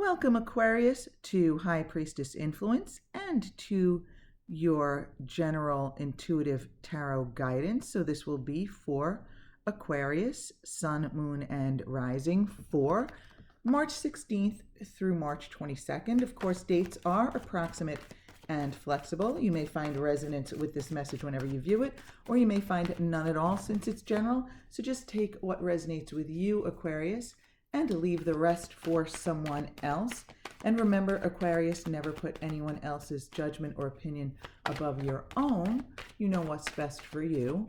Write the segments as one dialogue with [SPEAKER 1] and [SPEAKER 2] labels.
[SPEAKER 1] Welcome, Aquarius, to High Priestess Influence and to your general intuitive tarot guidance. So this will be for Aquarius, Sun, Moon, and Rising for March 16th through March 22nd. Of course, dates are approximate and flexible. You may find resonance with this message whenever you view it, or you may find none at all since it's general. So just take what resonates with you, Aquarius, and leave the rest for someone else. And remember, Aquarius, never put anyone else's judgment or opinion above your own. You know what's best for you.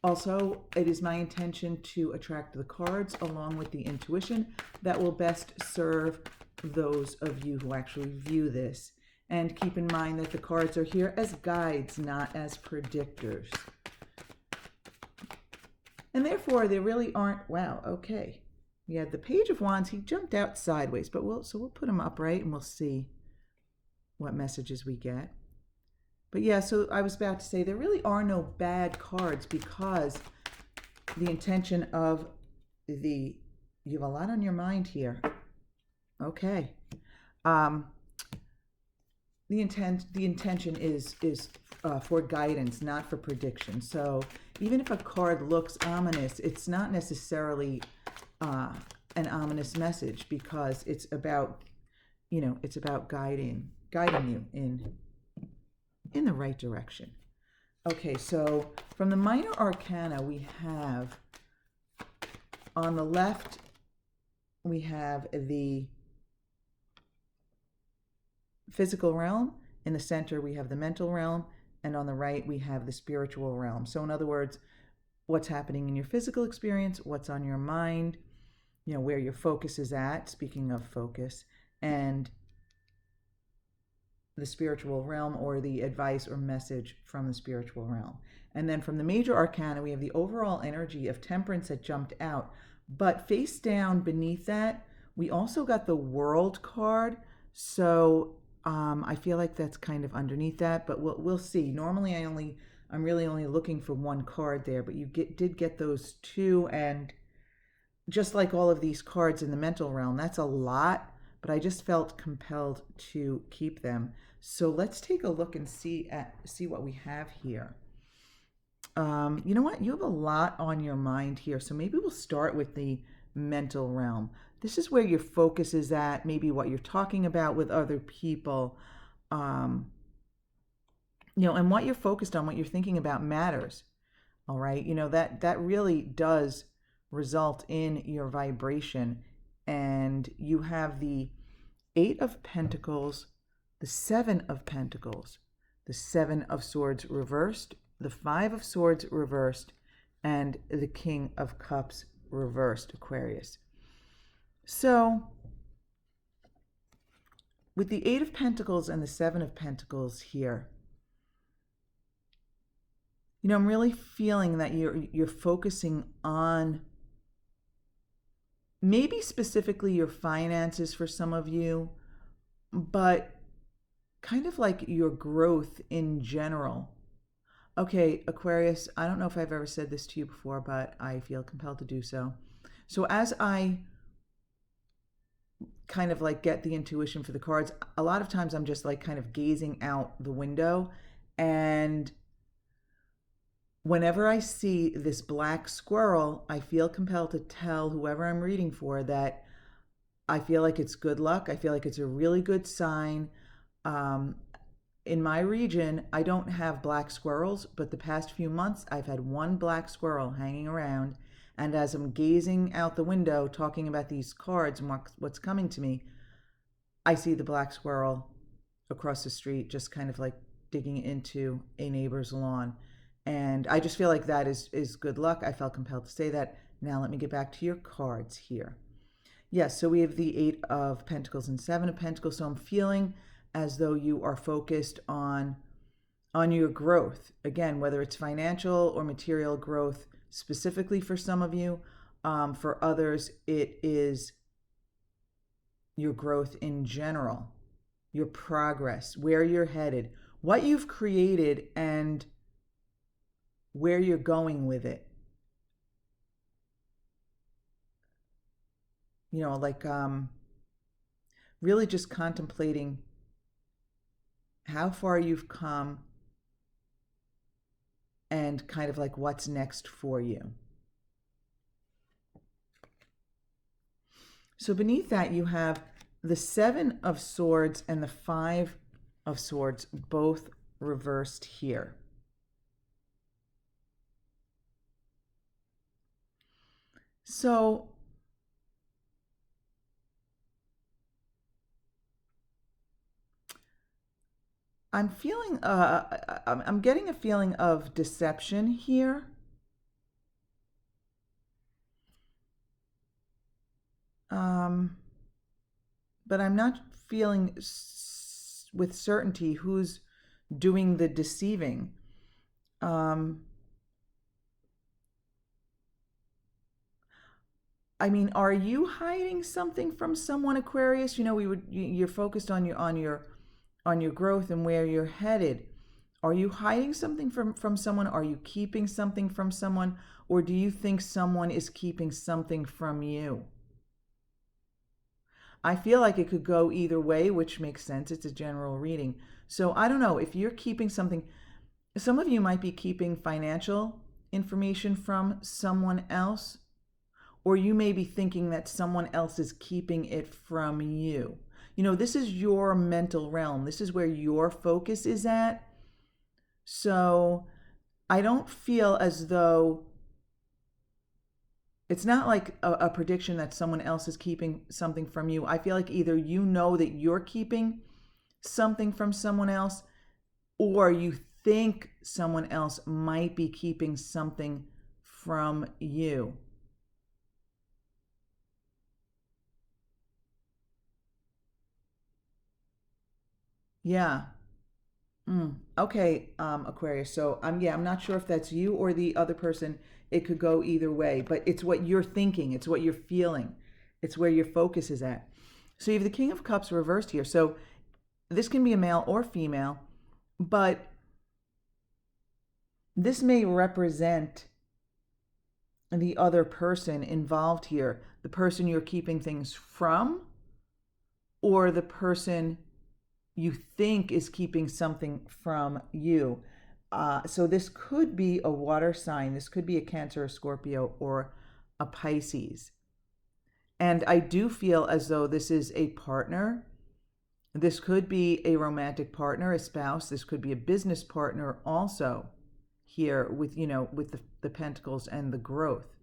[SPEAKER 1] Also, it is my intention to attract the cards along with the intuition that will best serve those of you who actually view this. And keep in mind that the cards are here as guides, not as predictors. And therefore, they really aren't, wow, okay. We had the Page of Wands. He jumped out sideways, but we'll put him upright and we'll see what messages we get. But yeah, so I was about to say there really are no bad cards because the intention of you have a lot on your mind here. Okay. The intention is for guidance, not for prediction. So even if a card looks ominous, it's not necessarily an ominous message because it's about, it's about guiding you in the right direction. Okay, so from the minor arcana, we have on the left, we have the physical realm. In the center, we have the mental realm. And on the right, we have the spiritual realm. So in other words, what's happening in your physical experience, what's on your mind, where your focus is at, speaking of focus, and the spiritual realm or the advice or message from the spiritual realm. And then from the major arcana, we have the overall energy of temperance that jumped out. But face down beneath that, we also got the World card. So I feel like that's kind of underneath that, but we'll see. Normally, I'm really only looking for one card there, but you did get those two, and just like all of these cards in the mental realm, that's a lot, but I just felt compelled to keep them. So let's take a look and see what we have here. You know what? You have a lot on your mind here, so maybe we'll start with the mental realm. This is where your focus is at, maybe what you're talking about with other people, and what you're focused on, what you're thinking about matters. All right. That really does result in your vibration. And you have the 8 of Pentacles, the 7 of Pentacles, the 7 of Swords reversed, the 5 of Swords reversed, and the King of Cups reversed, Aquarius. So with the 8 of Pentacles and the 7 of Pentacles here, I'm really feeling that you're focusing on maybe specifically your finances for some of you, but kind of like your growth in general. Okay, Aquarius, I don't know if I've ever said this to you before, but I feel compelled to do so. So as I kind of like get the intuition for the cards, a lot of times I'm just like kind of gazing out the window, and whenever I see this black squirrel, I feel compelled to tell whoever I'm reading for that I feel like it's good luck. I feel like it's a really good sign. In my region, I don't have black squirrels, but the past few months I've had one black squirrel hanging around. And as I'm gazing out the window, talking about these cards and what's coming to me, I see the black squirrel across the street just kind of like digging into a neighbor's lawn. And I just feel like that is good luck. I felt compelled to say that. Now let me get back to your cards here. Yes, so we have the 8 of Pentacles and 7 of Pentacles. So I'm feeling as though you are focused on your growth. Again, whether it's financial or material growth, specifically for some of you. For others, it is your growth in general, your progress, where you're headed, what you've created, and where you're going with it. like really just contemplating how far you've come and kind of like what's next for you. So beneath that, you have the Seven of Swords and the Five of Swords, both reversed here. So I'm getting a feeling of deception here. But I'm not feeling with certainty who's doing the deceiving. I mean, are you hiding something from someone, Aquarius? You're focused on your growth and where you're headed. Are you hiding something from someone? Are you keeping something from someone? Or do you think someone is keeping something from you? I feel like it could go either way, which makes sense. It's a general reading. So I don't know if you're keeping something. Some of you might be keeping financial information from someone else, or you may be thinking that someone else is keeping it from you. This is your mental realm. This is where your focus is at. So I don't feel as though it's not like a prediction that someone else is keeping something from you. I feel like either you know that you're keeping something from someone else, or you think someone else might be keeping something from you. Yeah. Okay, Aquarius. So I'm not sure if that's you or the other person. It could go either way, but it's what you're thinking, it's what you're feeling, it's where your focus is at. So you have the King of Cups reversed here. So this can be a male or female, but this may represent the other person involved here, the person you're keeping things from, or the person you think is keeping something from you. So this could be a water sign. This could be a Cancer, a Scorpio, or a Pisces. And I do feel as though this is a partner. This could be a romantic partner, a spouse. This could be a business partner also here with, with the pentacles and the growth.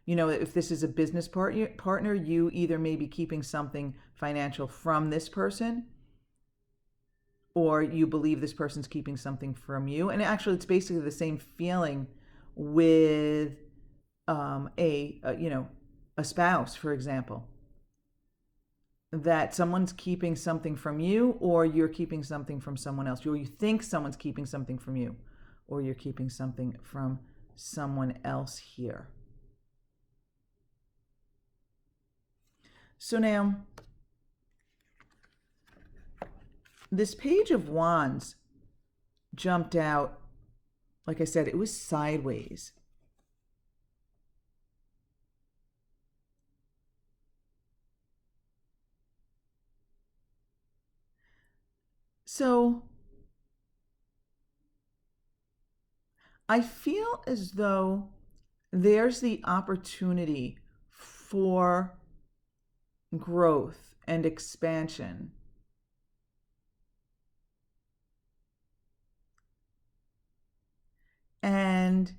[SPEAKER 1] If this is a business partner, you either may be keeping something financial from this person, or you believe this person's keeping something from you. And actually, it's basically the same feeling with a spouse, for example, that someone's keeping something from you, or you're keeping something from someone else, or you think someone's keeping something from you, or you're keeping something from someone else here. So now, this Page of Wands jumped out. Like I said, it was sideways. So I feel as though there's the opportunity for growth and expansion. And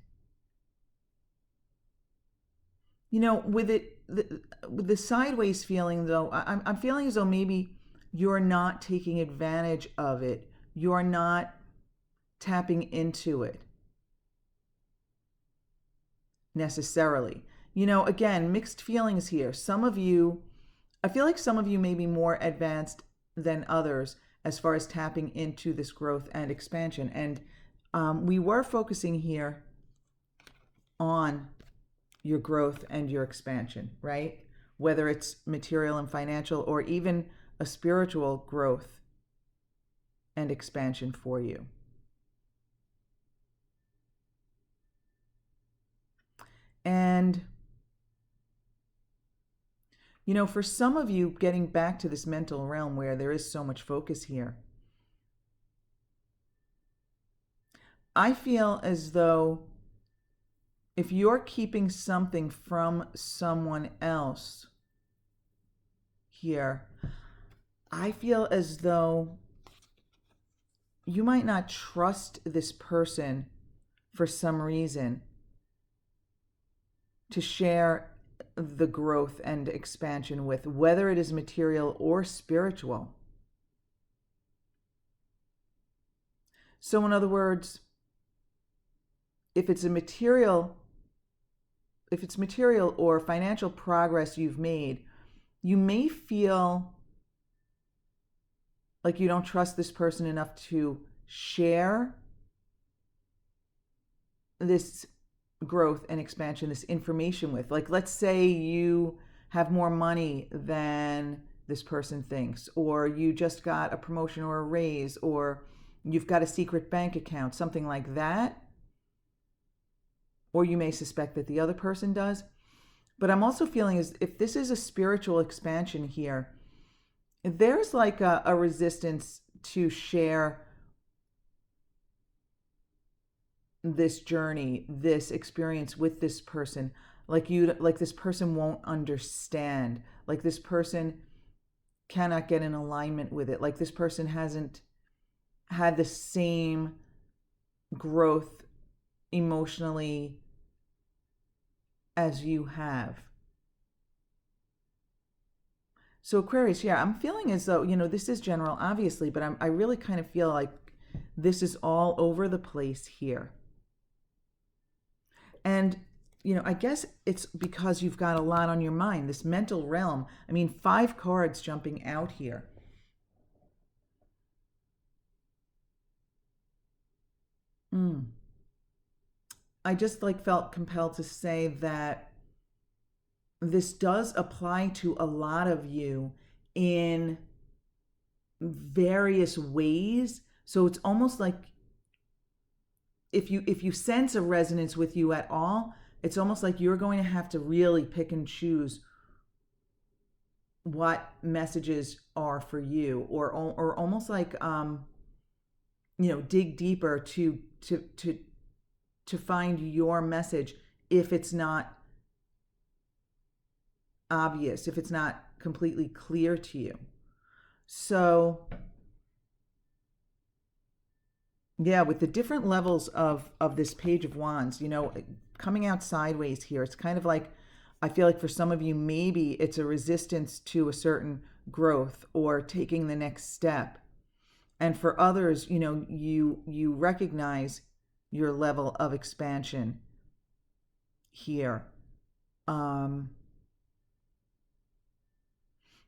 [SPEAKER 1] with the sideways feeling, though, I'm feeling as though maybe you're not taking advantage of it. You're not tapping into it necessarily. Again, mixed feelings here. I feel like some of you may be more advanced than others as far as tapping into this growth and expansion. And we were focusing here on your growth and your expansion, right? Whether it's material and financial, or even a spiritual growth and expansion for you. And For some of you, getting back to this mental realm where there is so much focus here, I feel as though if you're keeping something from someone else here, I feel as though you might not trust this person for some reason to share the growth and expansion with, whether it is material or spiritual. So in other words, if it's material or financial progress you've made, you may feel like you don't trust this person enough to share this growth and expansion, this information with. Like, let's say you have more money than this person thinks, or you just got a promotion or a raise, or you've got a secret bank account, something like that. Or you may suspect that the other person does. But I'm also feeling is if this is a spiritual expansion here, there's like a resistance to share this journey, this experience with this person. Like this person won't understand. Like this person cannot get in alignment with it. Like this person hasn't had the same growth emotionally as you have. So Aquarius, yeah, I'm feeling as though, this is general, obviously, but I really kind of feel like this is all over the place here. And, I guess it's because you've got a lot on your mind, this mental realm. I mean, 5 cards jumping out here. I just felt compelled to say that this does apply to a lot of you in various ways. So it's almost like if you sense a resonance with you at all, it's almost like you're going to have to really pick and choose what messages are for you, or almost like dig deeper to find your message if it's not obvious, if it's not completely clear to you. So yeah, with the different levels of this Page of Wands, coming out sideways here, it's kind of like, I feel like for some of you, maybe it's a resistance to a certain growth or taking the next step. And for others, you recognize your level of expansion here.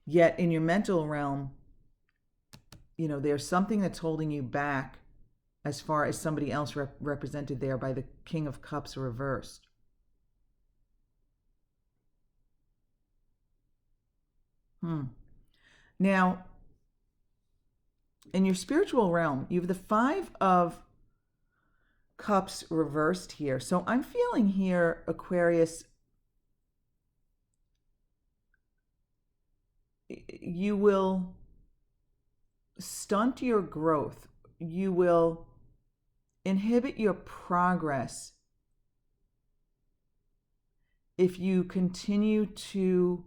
[SPEAKER 1] Yet in your mental realm, there's something that's holding you back as far as somebody else represented there by the King of Cups reversed. Now, in your spiritual realm, you have the 5 of Cups reversed here. So I'm feeling here, Aquarius, you will stunt your growth. You will inhibit your progress if you continue to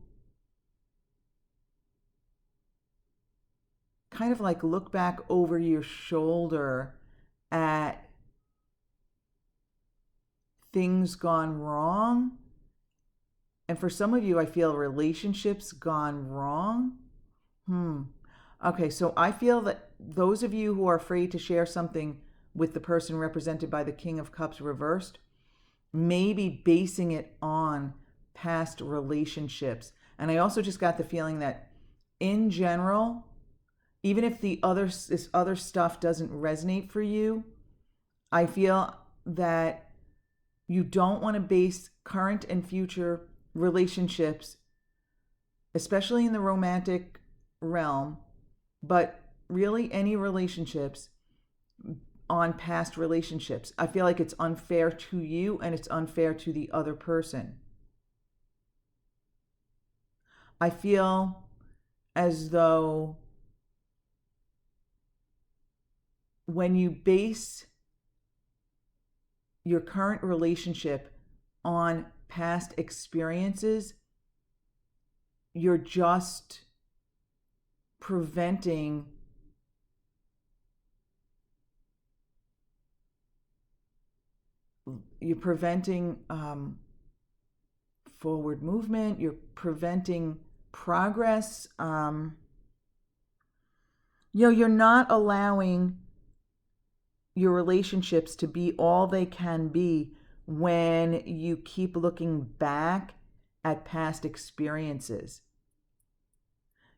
[SPEAKER 1] kind of look back over your shoulder at things gone wrong. And for some of you, I feel relationships gone wrong. Okay, so I feel that those of you who are afraid to share something with the person represented by the King of Cups reversed may be basing it on past relationships. And I also just got the feeling that in general, even if this other stuff doesn't resonate for you, I feel that you don't want to base current and future relationships, especially in the romantic realm, but really any relationships, on past relationships. I feel like it's unfair to you and it's unfair to the other person. I feel as though when you base your current relationship on past experiences, you're just preventing forward movement, you're preventing progress. You're not allowing your relationships to be all they can be when you keep looking back at past experiences.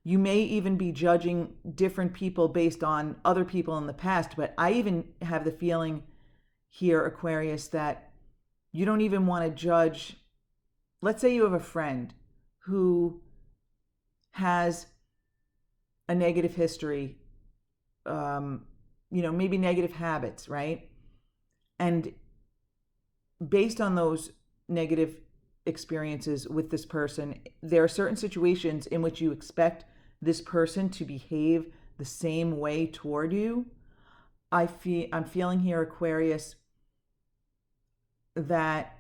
[SPEAKER 1] You may even be judging different people based on other people in the past, but I even have the feeling here, Aquarius, that you don't even want to judge. Let's say you have a friend who has a negative history, maybe negative habits, right? And based on those negative experiences with this person, there are certain situations in which you expect this person to behave the same way toward you. I'm feeling here, Aquarius, that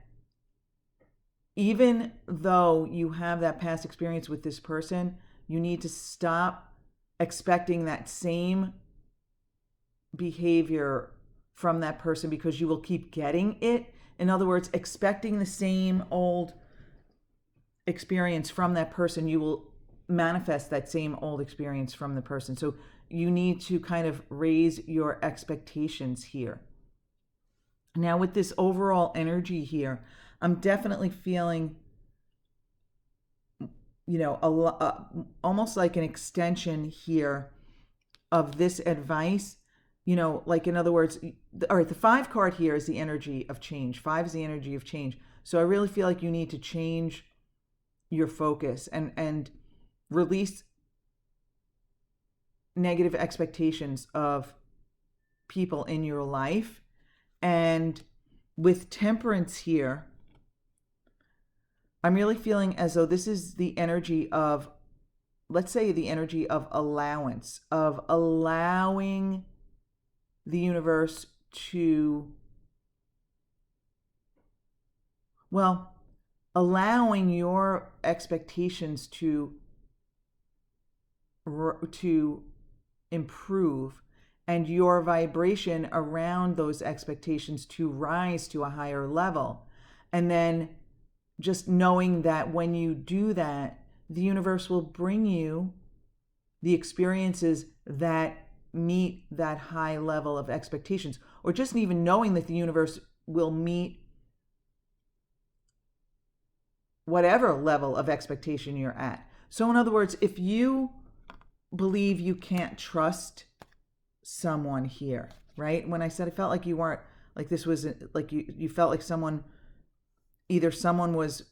[SPEAKER 1] even though you have that past experience with this person, you need to stop expecting that same behavior from that person, because you will keep getting it. In other words, expecting the same old experience from that person, you will manifest that same old experience from the person. So you need to kind of raise your expectations here. Now, with this overall energy here, I'm definitely feeling, almost like an extension here of this advice. Like, in other words, all right, the 5 card here is the energy of change. 5 is the energy of change. So I really feel like you need to change your focus and release negative expectations of people in your life. And with Temperance here, I'm really feeling as though this is the energy of, let's say, the energy of allowance, of allowing the universe to, allowing your expectations to improve and your vibration around those expectations to rise to a higher level. And then just knowing that when you do that, the universe will bring you the experiences that meet that high level of expectations, or just even knowing that the universe will meet whatever level of expectation you're at. So in other words, if you believe you can't trust someone here, right? When I said I felt like you weren't, like this was like you felt like someone was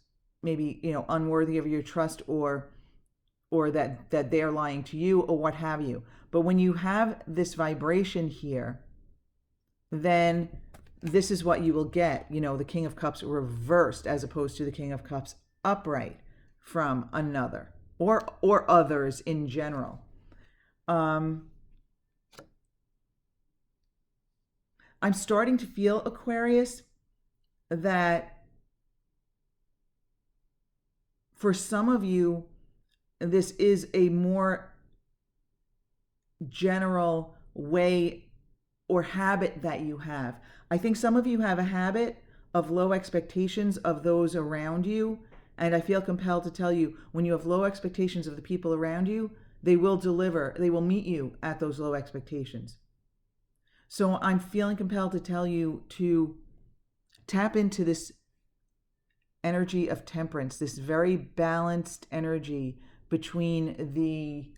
[SPEAKER 1] maybe, unworthy of your trust, or that they're lying to you, or what have you. But when you have this vibration here, then this is what you will get, the King of Cups reversed as opposed to the King of Cups upright from another or others in general. I'm starting to feel, Aquarius, that for some of you, this is a more general way or habit that you have. I think some of you have a habit of low expectations of those around you. And I feel compelled to tell you, when you have low expectations of the people around you, they will deliver. They will meet you at those low expectations. So I'm feeling compelled to tell you to tap into this energy of Temperance, this very balanced energy between the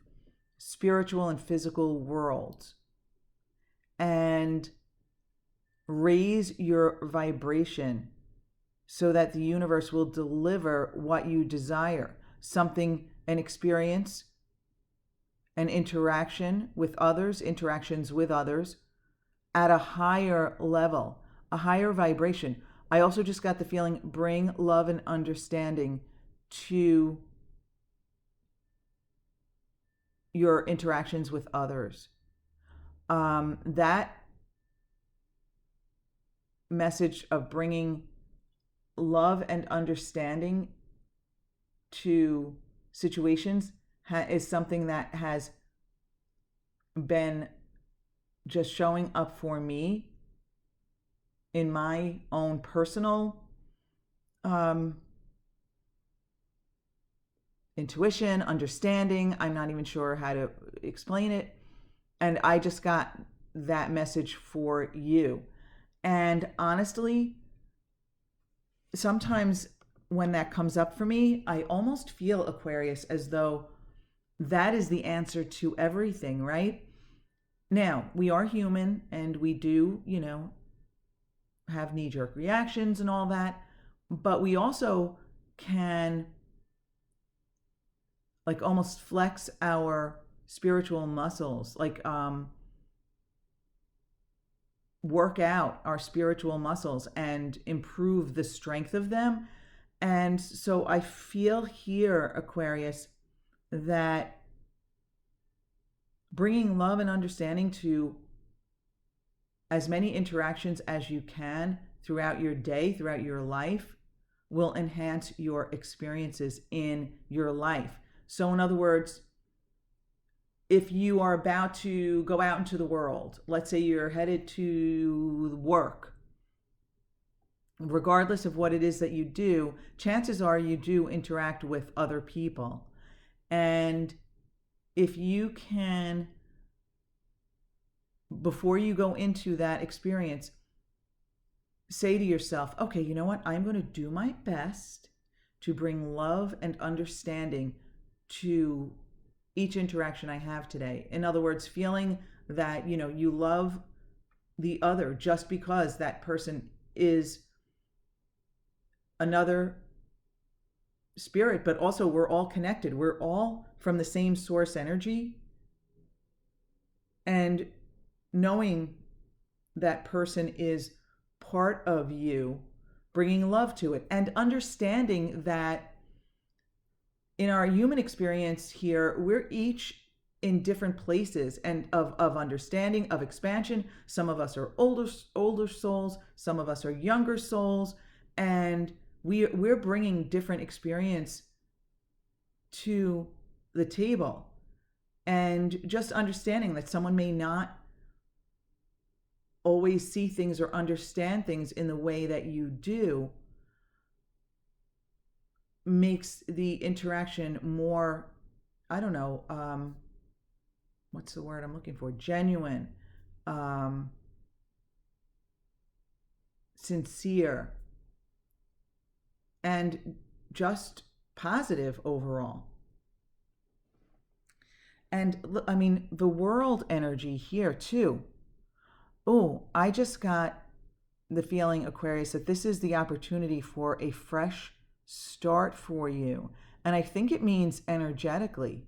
[SPEAKER 1] spiritual and physical worlds, and raise your vibration so that the universe will deliver what you desire. Something, an experience, an interaction with others, interactions with others at a higher level, a higher vibration. I also just got the feeling, bring love and understanding to your interactions with others. That message of bringing love and understanding to situations is something that has been just showing up for me in my own personal intuition, understanding. I'm not even sure how to explain it. And I just got that message for you. And honestly, sometimes when that comes up for me, I almost feel, Aquarius, as though that is the answer to everything, right? Now, we are human and we do, have knee-jerk reactions and all that, but we also can like almost flex our spiritual muscles, like work out our spiritual muscles and improve the strength of them. And so I feel here, Aquarius, that bringing love and understanding to as many interactions as you can throughout your day, throughout your life, will enhance your experiences in your life. So in other words, if you are about to go out into the world, let's say you're headed to work, regardless of what it is that you do, chances are you do interact with other people. And if you can, before you go into that experience, say to yourself, okay, you know what? I'm going to do my best to bring love and understanding to each interaction I have today. In other words, feeling that, you love the other just because that person is another spirit, but also we're all connected. We're all from the same source energy. And knowing that person is part of you, bringing love to it, and understanding that in our human experience here, we're each in different places and of understanding, of expansion. Some of us are older souls, some of us are younger souls, and we're bringing different experience to the table. And just understanding that someone may not always see things or understand things in the way that you do makes the interaction more, I don't know, what's the word I'm looking for? Genuine, sincere, and just positive overall. And I mean, the world energy here too. Oh, I just got the feeling, Aquarius, that this is the opportunity for a fresh start for you. And I think it means energetically.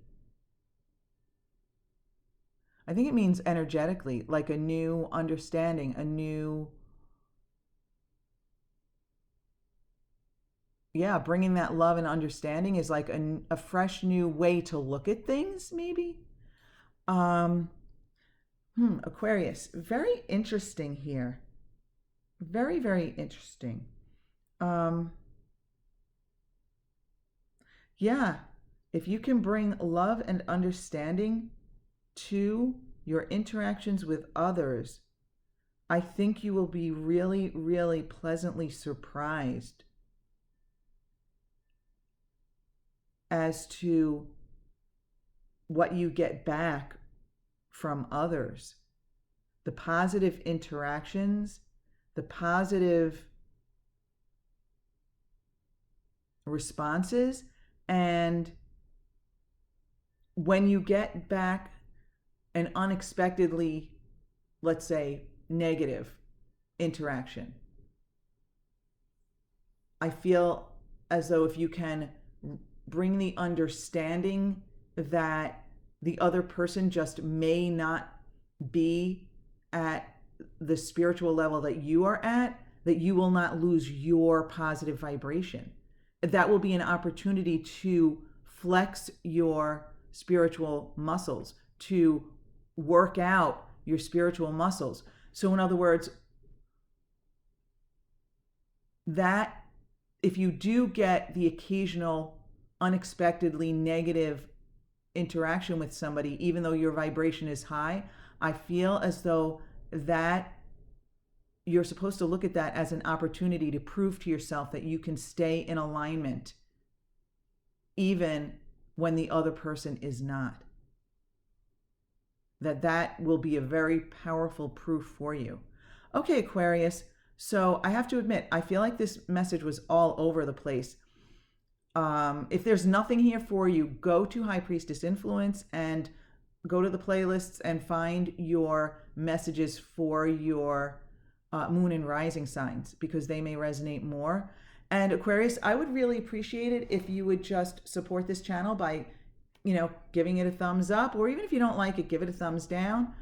[SPEAKER 1] I think it means energetically, like a new understanding, bringing that love and understanding is like a fresh new way to look at things, maybe. Aquarius, very interesting here. Very, very interesting. If you can bring love and understanding to your interactions with others, I think you will be really, really pleasantly surprised as to what you get back from others. The positive interactions, the positive responses, and when you get back an unexpectedly, let's say, negative interaction, I feel as though if you can bring the understanding that the other person just may not be at the spiritual level that you are at, that you will not lose your positive vibration. That will be an opportunity to flex your spiritual muscles, to work out your spiritual muscles. So in other words, that if you do get the occasional unexpectedly negative interaction with somebody, even though your vibration is high, I feel as though that you're supposed to look at that as an opportunity to prove to yourself that you can stay in alignment even when the other person is not. That will be a very powerful proof for you. Okay, Aquarius. So I have to admit, I feel like this message was all over the place. If there's nothing here for you, go to High Priestess Influence and go to the playlists and find your messages for your moon and rising signs, because they may resonate more. And Aquarius, I would really appreciate it if you would just support this channel by, giving it a thumbs up, or even if you don't like it, give it a thumbs down.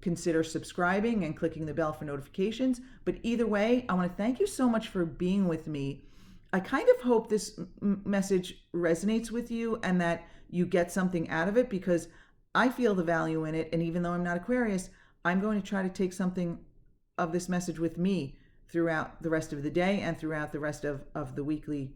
[SPEAKER 1] Consider subscribing and clicking the bell for notifications. But either way, I want to thank you so much for being with me. I kind of hope this message resonates with you and that you get something out of it, because I feel the value in it. And even though I'm not Aquarius, I'm going to try to take something of this message with me throughout the rest of the day and throughout the rest of the weekly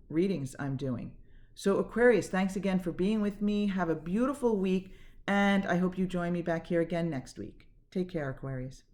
[SPEAKER 1] readings I'm doing. So Aquarius, thanks again for being with me. Have a beautiful week, and I hope you join me back here again next week. Take care, Aquarius.